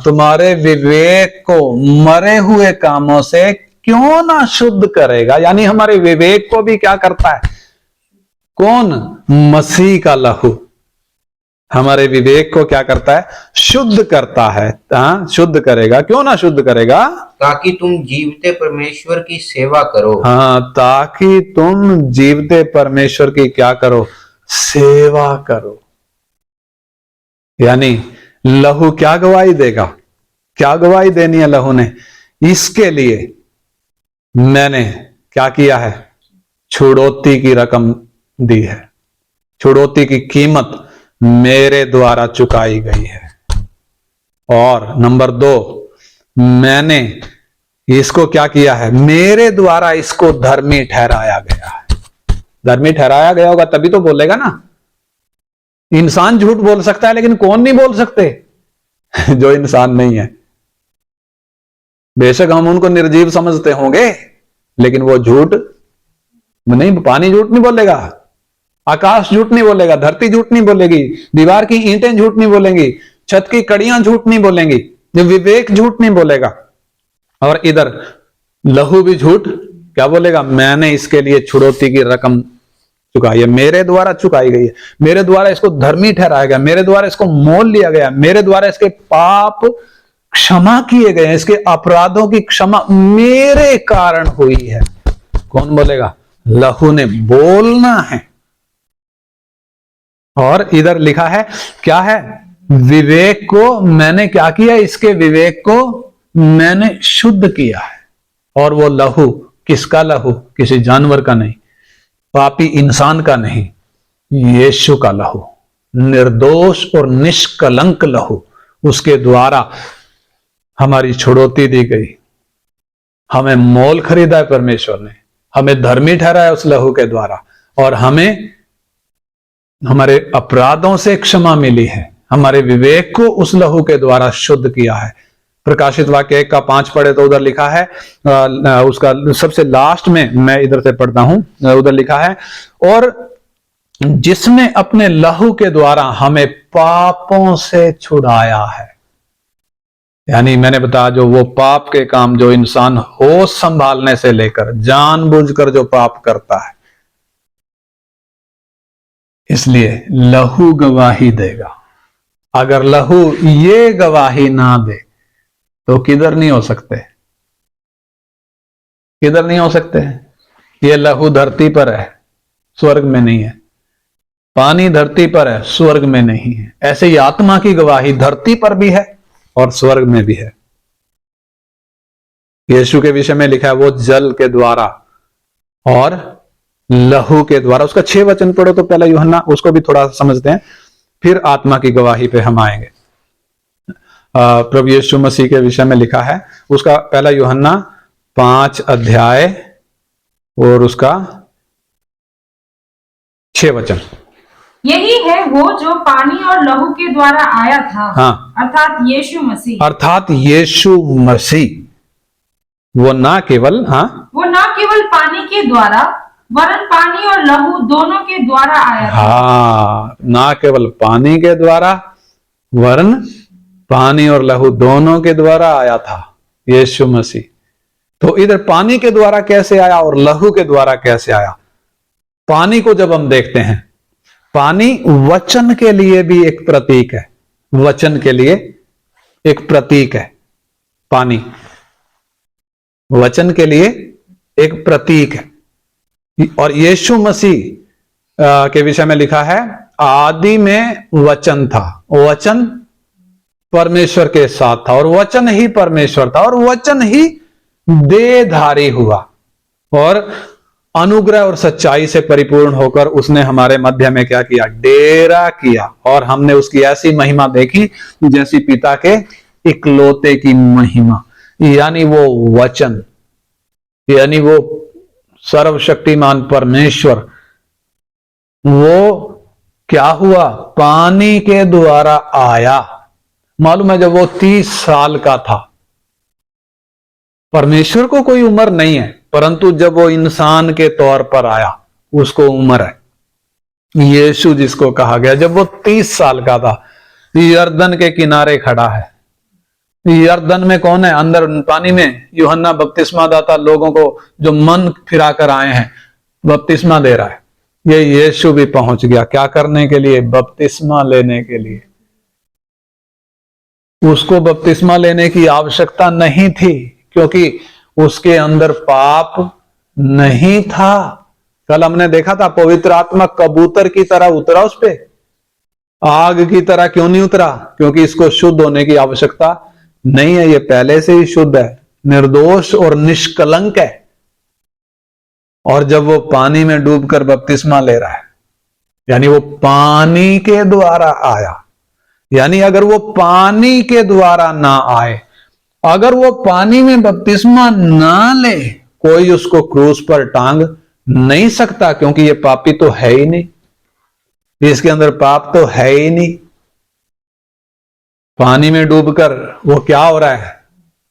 तुम्हारे विवेक को मरे हुए कामों से क्यों ना शुद्ध करेगा। यानी हमारे विवेक को भी क्या करता है? कौन? मसीह का लहू हमारे विवेक को क्या करता है? शुद्ध करता है। शुद्ध करेगा। क्यों ना शुद्ध करेगा? ताकि तुम जीवते परमेश्वर की सेवा करो। ताकि तुम जीवते परमेश्वर की क्या करो? सेवा करो। यानी लहू क्या गवाही देगा? क्या गवाही देनी है लहू ने? इसके लिए मैंने क्या किया है? छुड़ौती की रकम दी है। छुड़ौती की कीमत मेरे द्वारा चुकाई गई है। और नंबर 2, मैंने इसको क्या किया है? मेरे द्वारा इसको धर्मी ठहराया गया है। धर्मी ठहराया गया होगा तभी तो बोलेगा ना। इंसान झूठ बोल सकता है लेकिन कौन नहीं बोल सकते? जो इंसान नहीं है। बेशक हम उनको निर्जीव समझते होंगे लेकिन वो झूठ नहीं, पानी झूठ नहीं बोलेगा, आकाश झूठ नहीं बोलेगा, धरती झूठ नहीं बोलेगी, दीवार की ईंटें झूठ नहीं बोलेंगी, छत की कड़ियां झूठ नहीं बोलेंगी, विवेक झूठ नहीं बोलेगा। और इधर लहू भी झूठ क्या बोलेगा? मैंने इसके लिए छुड़ौती की रकम चुकाई है, मेरे द्वारा चुकाई गई है, मेरे द्वारा इसको धर्मी ठहराया गया, मेरे द्वारा इसको मोल लिया गया, मेरे द्वारा इसके पाप क्षमा किए गए हैं, इसके अपराधों की क्षमा मेरे कारण हुई है। कौन बोलेगा? लहू ने बोलना है। और इधर लिखा है क्या है? विवेक को मैंने क्या किया? इसके विवेक को मैंने शुद्ध किया है। और वो लहू किसका लहू? किसी जानवर का नहीं, पापी इंसान का नहीं, यीशु का लहू, निर्दोष और निष्कलंक लहू। उसके द्वारा हमारी छुड़ौती दी गई, हमें मोल खरीदा है परमेश्वर ने, हमें धर्मी ठहराया उस लहू के द्वारा, और हमें हमारे अपराधों से क्षमा मिली है, हमारे विवेक को उस लहू के द्वारा शुद्ध किया है। प्रकाशित वाक्य 1:5 पढ़े तो उधर लिखा है, उसका सबसे लास्ट में मैं इधर से पढ़ता हूं, उधर लिखा है, और जिसने अपने लहू के द्वारा हमें पापों से छुड़ाया है। यानी मैंने बताया जो वो पाप के काम जो इंसान होश संभालने से लेकर जानबूझकर जो पाप करता है, इसलिए लहू गवाही देगा। अगर लहू ये गवाही ना दे तो किधर नहीं हो सकते, किधर नहीं हो सकते। ये लहू धरती पर है, स्वर्ग में नहीं है। पानी धरती पर है, स्वर्ग में नहीं है। ऐसे ही आत्मा की गवाही धरती पर भी है और स्वर्ग में भी है। यीशु के विषय में लिखा है वो जल के द्वारा और लहू के द्वारा। उसका 6 वचन पढ़ो तो पहला यूहन्ना, उसको भी थोड़ा समझते हैं, फिर आत्मा की गवाही पे हम आएंगे। प्रभु यीशु मसीह के विषय में लिखा है, उसका पहला यूहन्ना 5 अध्याय और उसका 6 वचन। यही है वो जो पानी और लहू के द्वारा आया था, हाँ, अर्थात यीशु मसीह। अर्थात यीशु मसीह वो ना केवल पानी के द्वारा वरन पानी और लहू दोनों के द्वारा आया था। हाँ, ना केवल पानी के द्वारा वरन पानी और लहू दोनों के द्वारा आया था यीशु मसीह। तो इधर पानी के द्वारा कैसे आया और लहू के द्वारा कैसे आया? पानी को जब हम देखते हैं, पानी वचन के लिए भी एक प्रतीक है, वचन के लिए एक प्रतीक है। पानी वचन के लिए एक प्रतीक है। और यीशु मसीह के विषय में लिखा है आदि में वचन था, वचन परमेश्वर के साथ था और वचन ही परमेश्वर था और वचन ही देहधारी हुआ और अनुग्रह और सच्चाई से परिपूर्ण होकर उसने हमारे मध्य में क्या किया? डेरा किया। और हमने उसकी ऐसी महिमा देखी जैसी पिता के इकलौते की महिमा, यानी वो वचन, यानी वो सर्वशक्तिमान परमेश्वर, वो क्या हुआ? पानी के द्वारा आया। मालूम है जब वो 30 साल का था, परमेश्वर को कोई उम्र नहीं है, परंतु जब वो इंसान के तौर पर आया उसको उम्र है। यीशु जिसको कहा गया, जब वो 30 साल का था, यरदन के किनारे खड़ा है। यरदन में कौन है? अंदर पानी में यूहन्ना बपतिस्मा दाता लोगों को जो मन फिरा कर आए हैं बपतिस्मा दे रहा है। ये यीशु भी पहुंच गया, क्या करने के लिए? बपतिस्मा लेने के लिए। उसको बपतिस्मा लेने की आवश्यकता नहीं थी क्योंकि उसके अंदर पाप नहीं था। कल हमने देखा था पवित्र आत्मा कबूतर की तरह उतरा उस पे, आग की तरह क्यों नहीं उतरा? क्योंकि इसको शुद्ध होने की आवश्यकता नहीं है, ये पहले से ही शुद्ध है, निर्दोष और निष्कलंक है। और जब वो पानी में डूबकर बपतिस्मा ले रहा है, यानी वो पानी के द्वारा आया। यानी अगर वो पानी के द्वारा ना आए, अगर वो पानी में बपतिस्मा ना ले, कोई उसको क्रूस पर टांग नहीं सकता, क्योंकि ये पापी तो है ही नहीं, इसके अंदर पाप तो है ही नहीं। पानी में डूबकर वो क्या हो रहा है,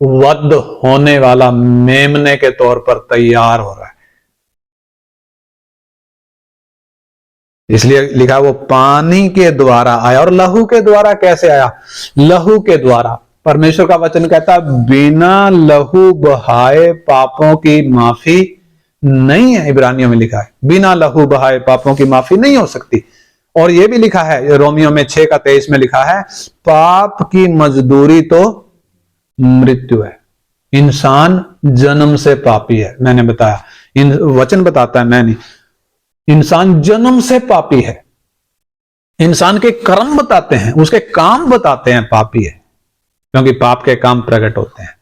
वध होने वाला मेमने के तौर पर तैयार हो रहा है। इसलिए लिखा वो पानी के द्वारा आया। और लहू के द्वारा कैसे आया? लहू के द्वारा। परमेश्वर का वचन कहता है बिना लहू बहाए पापों की माफी नहीं है। इब्रानियों में लिखा है बिना लहू बहाए पापों की माफी नहीं हो सकती। और यह भी लिखा है रोमियो में 6:23 में लिखा है पाप की मजदूरी तो मृत्यु है। इंसान जन्म से पापी है। मैंने बताया, वचन बताता है, मैं नहीं। इंसान जन्म से पापी है। इंसान के कर्म बताते हैं, उसके काम बताते हैं पापी है, क्योंकि पाप के काम प्रकट होते हैं।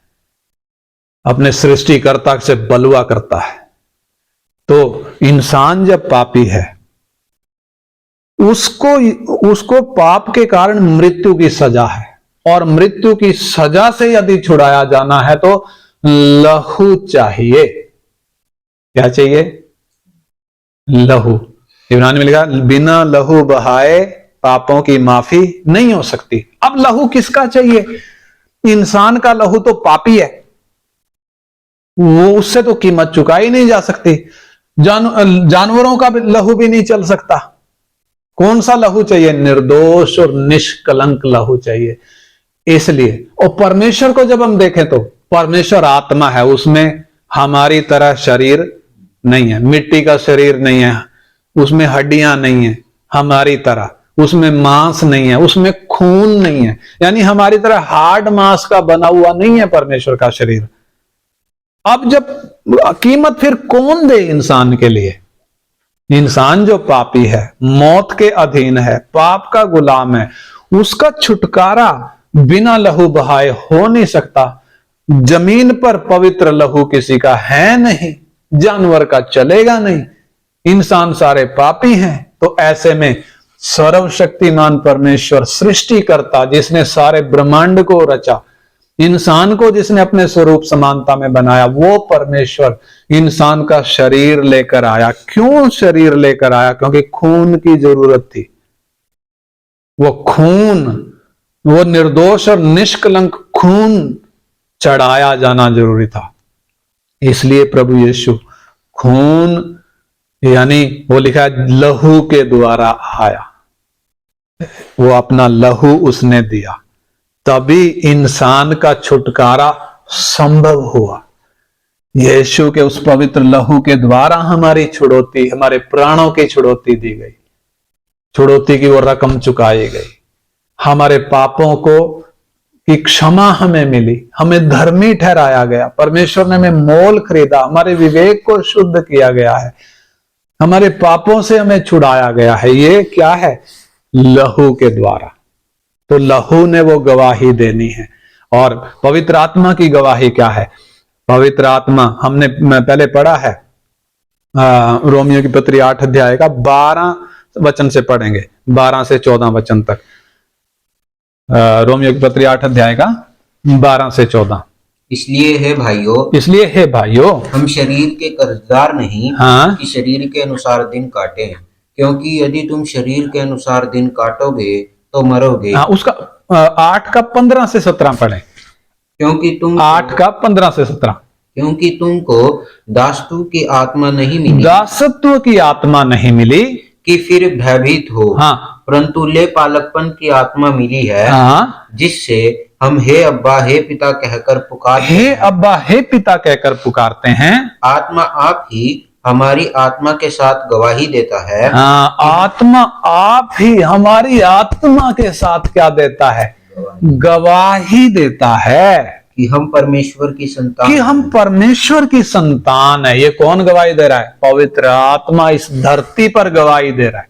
अपने सृष्टिकर्ता से बलवा करता है। तो इंसान जब पापी है, उसको पाप के कारण मृत्यु की सजा है। और मृत्यु की सजा से यदि छुड़ाया जाना है तो लहू चाहिए। क्या चाहिए? लहू। इब्रानी में लिखा बिना लहू बहाए पापों की माफी नहीं हो सकती। अब लहू किसका चाहिए? इंसान का लहू तो पापी है, वो उससे तो कीमत चुकाई नहीं जा सकती। जानवरों का लहू भी नहीं चल सकता। कौन सा लहू चाहिए? निर्दोष और निष्कलंक लहू चाहिए। इसलिए और परमेश्वर को जब हम देखें तो परमेश्वर आत्मा है, उसमें हमारी तरह शरीर नहीं है, मिट्टी का शरीर नहीं है, उसमें हड्डियां नहीं है हमारी तरह, उसमें मांस नहीं है, उसमें खून नहीं है, यानी हमारी तरह हार्ड मांस का बना हुआ नहीं है परमेश्वर का शरीर। अब जब कीमत फिर कौन दे इंसान के लिए? इंसान जो पापी है, मौत के अधीन है, पाप का गुलाम है, उसका छुटकारा बिना लहू बहाए हो नहीं सकता। जमीन पर पवित्र लहू किसी का है नहीं, जानवर का चलेगा नहीं, इंसान सारे पापी हैं। तो ऐसे में सर्वशक्तिमान परमेश्वर सृष्टिकर्ता, जिसने सारे ब्रह्मांड को रचा, इंसान को जिसने अपने स्वरूप समानता में बनाया, वो परमेश्वर इंसान का शरीर लेकर आया। क्यों शरीर लेकर आया? क्योंकि खून की जरूरत थी। वो खून, वो निर्दोष और निष्कलंक खून चढ़ाया जाना जरूरी था। इसलिए प्रभु यीशु खून, यानी वो लिखा है लहू के द्वारा आया, वो अपना लहू उसने दिया, तभी इंसान का छुटकारा संभव हुआ। यीशु के उस पवित्र लहू के द्वारा हमारी छुड़ौती, हमारे प्राणों की छुड़ौती दी गई, छुड़ौती की वो रकम चुकाई गई, हमारे पापों को की क्षमा हमें मिली, हमें धर्मी ठहराया गया, परमेश्वर ने हमें मोल खरीदा, हमारे विवेक को शुद्ध किया गया है, हमारे पापों से हमें छुड़ाया गया है। ये क्या है? लहू के द्वारा। तो लहू ने वो गवाही देनी है। और पवित्र आत्मा की गवाही क्या है? पवित्र आत्मा हमने पहले पढ़ा है, रोमियो की पत्री 8 अध्याय का 12 वचन से पढ़ेंगे, 12 से 14 वचन तक। रोमियो की पत्री 8 अध्याय का 12 से 14। इसलिए हे भाइयों हम शरीर के कर्जदार नहीं, हाँ, कि शरीर के अनुसार दिन काटें, क्योंकि यदि तुम शरीर के अनुसार दिन काटोगे तो मरोगे। हाँ, उसका 8 का 15 से 17 पढ़े। क्योंकि तुम 8 का 15 से 17। क्योंकि तुमको दासत्व की आत्मा नहीं मिली, दासत्व की आत्मा नहीं मिली कि फिर भयभीत हो, हाँ, परंतु ले पालकपन की आत्मा मिली है, हाँ, जिससे हम हे अब्बा हे पिता कहकर पुकारते हे हैं। अब्बा हे पिता कहकर पुकारते हैं। आत्मा आप ही हमारी आत्मा के साथ गवाही देता है। हाँ, आत्मा आप ही हमारी आत्मा के साथ क्या देता है? गवाही देता है कि हम परमेश्वर की संतान कि हम परमेश्वर की संतान है। ये कौन गवाही दे रहा है? पवित्र आत्मा इस धरती पर गवाही दे रहा है।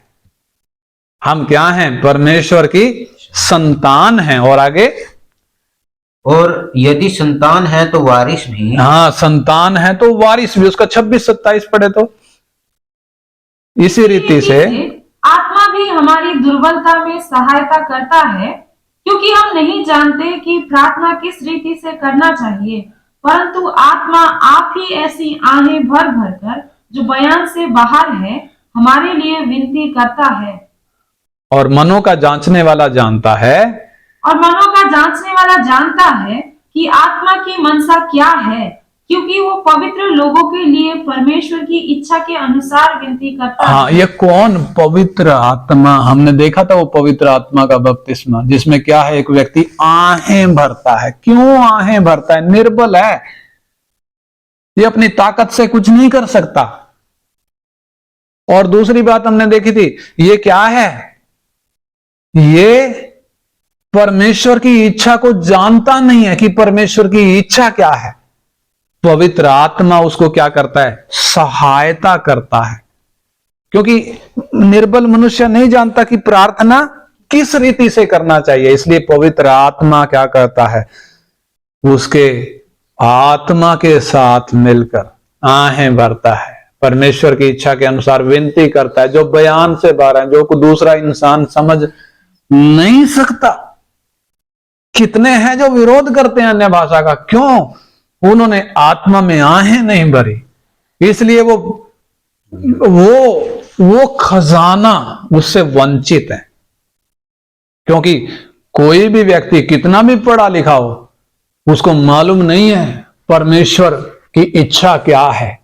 हम क्या हैं? परमेश्वर की संतान हैं। और आगे, और यदि संतान है तो वारिस भी। हाँ, संतान है तो वारिस भी। उसका 26-27 पढ़े तो इसी रीति से आत्मा भी हमारी दुर्बलता में सहायता करता है, क्योंकि हम नहीं जानते कि प्रार्थना किस रीति से करना चाहिए, परंतु आत्मा आप ही ऐसी आहें भर भर कर जो बयान से बाहर है हमारे लिए विनती करता है। और मनों का जांचने वाला जानता है और मनों का जांचने वाला जानता है कि आत्मा की मनसा क्या है, क्योंकि वो पवित्र लोगों के लिए परमेश्वर की इच्छा के अनुसार विनती करता हाँ, है। ये कौन पवित्र आत्मा? हमने देखा था वो पवित्र आत्मा का बपतिस्मा, जिसमें क्या है, एक व्यक्ति आहें भरता है। क्यों आहें भरता है? निर्बल है, ये अपनी ताकत से कुछ नहीं कर सकता। और दूसरी बात हमने देखी थी, ये क्या है, ये परमेश्वर की इच्छा को जानता नहीं है कि परमेश्वर की इच्छा क्या है। पवित्र आत्मा उसको क्या करता है? सहायता करता है, क्योंकि निर्बल मनुष्य नहीं जानता कि प्रार्थना किस रीति से करना चाहिए। इसलिए पवित्र आत्मा क्या करता है? उसके आत्मा के साथ मिलकर आहें भरता है, परमेश्वर की इच्छा के अनुसार विनती करता है, जो बयान से बाहर है, जो को दूसरा इंसान समझ नहीं सकता। कितने हैं जो विरोध करते हैं अन्य भाषा का? क्यों? उन्होंने आत्मा में आहें नहीं भरी, इसलिए वो खजाना उससे वंचित है। क्योंकि कोई भी व्यक्ति कितना भी पढ़ा लिखा हो, उसको मालूम नहीं है परमेश्वर की इच्छा क्या है,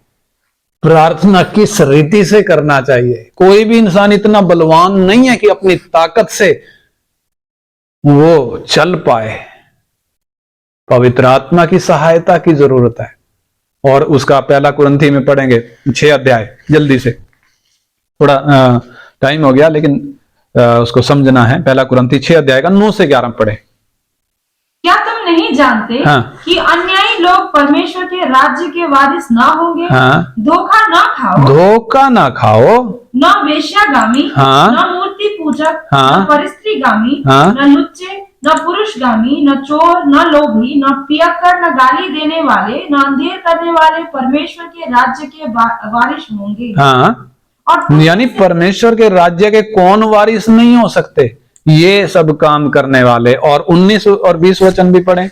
प्रार्थना किस रीति से करना चाहिए। कोई भी इंसान इतना बलवान नहीं है कि अपनी ताकत से वो चल पाए। पवित्र आत्मा की सहायता की जरूरत है। और उसका पहला कुरिन्थी में पढ़ेंगे 6 अध्याय, जल्दी से, थोड़ा टाइम हो गया लेकिन उसको समझना है। पहला कुरिन्थी 6 अध्याय का 9 से 11 पढ़े। क्या तुम नहीं जानते कि अन्यायी लोग परमेश्वर के राज्य के वारिस ना होंगे? धोखा ना खाओ, धोखा ना खाओ, न वेश्यागामी, न मूर्ति पूजक, न परिस्त्रीगामी, न लुच्चे, न पुरुषगामी, न चोर, न लोभी, न पियक्कड़, न गाली देने वाले, न अंधेर करने वाले परमेश्वर के राज्य के वारिस होंगे। और यानी परमेश्वर के राज्य के कौन वारिस नहीं हो सकते? ये सब काम करने वाले। और 19 और 20 वचन भी पढ़े।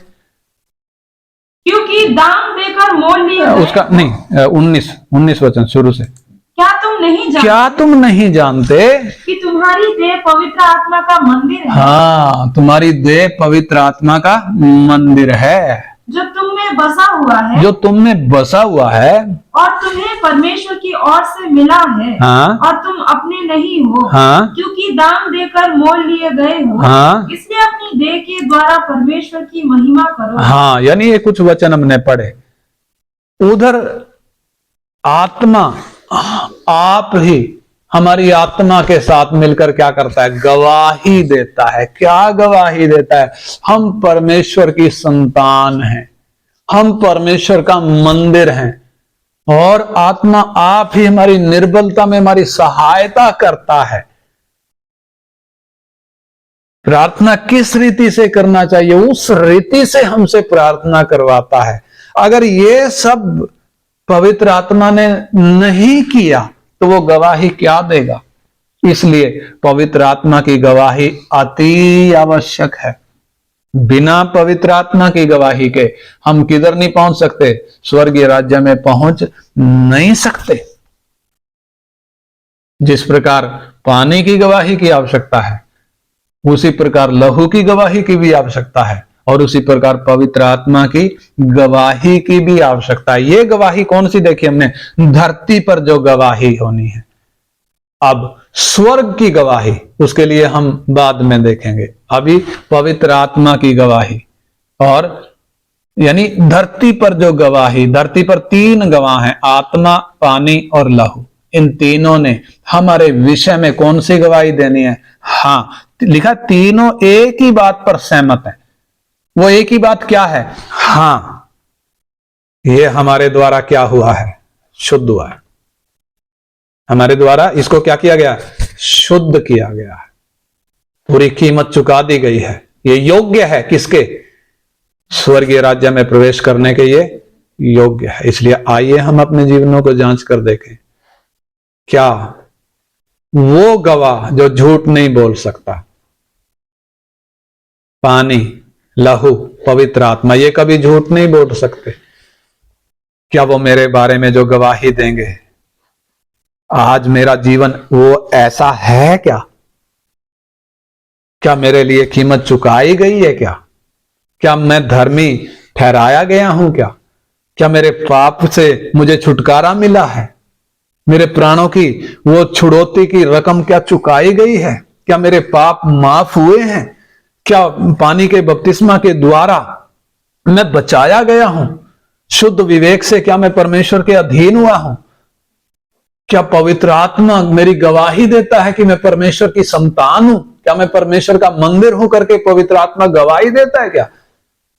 क्योंकि दाम देकर मोल लिया उसका नहीं, 19 वचन शुरू से। क्या तुम नहीं जानते कि तुम्हारी देह पवित्र आत्मा का मंदिर है? हाँ, तुम्हारी देह पवित्र आत्मा का मंदिर है, जो तुम में बसा हुआ है, जो तुम में बसा हुआ है, और तुम्हें परमेश्वर की ओर से मिला है। और तुम अपने नहीं हो, क्योंकि दाम देकर मोल लिए गए हो। इसलिए अपनी देह के द्वारा परमेश्वर की महिमा करो। हाँ, यानी ये कुछ वचन हमने पढ़े। उधर आत्मा आप ही हमारी आत्मा के साथ मिलकर क्या करता है? गवाही देता है। क्या गवाही देता है? हम परमेश्वर की संतान हैं, हम परमेश्वर का मंदिर हैं, और आत्मा आप ही हमारी निर्बलता में हमारी सहायता करता है। प्रार्थना किस रीति से करना चाहिए, उस रीति से हमसे प्रार्थना करवाता है। अगर ये सब पवित्र आत्मा ने नहीं किया तो वो गवाही क्या देगा? इसलिए पवित्र आत्मा की गवाही अति आवश्यक है। बिना पवित्र आत्मा की गवाही के हम किधर नहीं पहुंच सकते? स्वर्गीय राज्य में पहुंच नहीं सकते। जिस प्रकार पानी की गवाही की आवश्यकता है, उसी प्रकार लहू की गवाही की भी आवश्यकता है, और उसी प्रकार पवित्र आत्मा की गवाही की भी आवश्यकता है। ये गवाही कौन सी देखी हमने? धरती पर जो गवाही होनी है। अब स्वर्ग की गवाही, उसके लिए हम बाद में देखेंगे। अभी पवित्र आत्मा की गवाही, और यानी धरती पर जो गवाही, धरती पर 3 गवाह हैं, आत्मा, पानी और लहू। इन तीनों ने हमारे विषय में कौन सी गवाही देनी है? हाँ, लिखा तीनों एक ही बात पर सहमत है। वो एक ही बात क्या है? हाँ, ये हमारे द्वारा क्या हुआ है? शुद्ध हुआ है। हमारे द्वारा इसको क्या किया गया? शुद्ध किया गया है। पूरी कीमत चुका दी गई है। ये योग्य है किसके? स्वर्गीय राज्य में प्रवेश करने के ये योग्य है। इसलिए आइए हम अपने जीवनों को जांच कर देखें। क्या वो गवाह जो झूठ नहीं बोल सकता, पानी, लहू, पवित्र आत्मा, ये कभी झूठ नहीं बोल सकते, क्या वो मेरे बारे में जो गवाही देंगे आज मेरा जीवन वो ऐसा है क्या? क्या मेरे लिए कीमत चुकाई गई है क्या? क्या मैं धर्मी ठहराया गया हूं क्या? क्या मेरे पाप से मुझे छुटकारा मिला है? मेरे प्राणों की वो छुड़ौती की रकम क्या चुकाई गई है? क्या मेरे पाप माफ हुए हैं? क्या पानी के बपतिस्मा के द्वारा मैं बचाया गया हूं? शुद्ध विवेक से क्या मैं परमेश्वर के अधीन हुआ हूं? क्या पवित्र आत्मा मेरी गवाही देता है कि मैं परमेश्वर की संतान हूं? क्या मैं परमेश्वर का मंदिर हूं करके पवित्र आत्मा गवाही देता है क्या?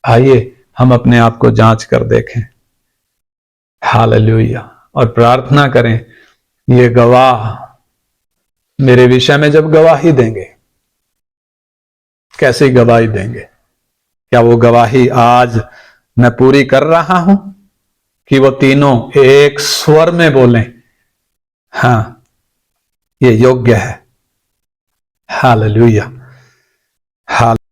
आइए हम अपने आप को जांच कर देखें। हालेलुया। और प्रार्थना करें, ये गवाह मेरे विषय में जब गवाही देंगे, कैसी गवाही देंगे? क्या वो गवाही आज मैं पूरी कर रहा हूं कि वो तीनों एक स्वर में बोलें, हाँ ये योग्य है। हालेलुया। हाल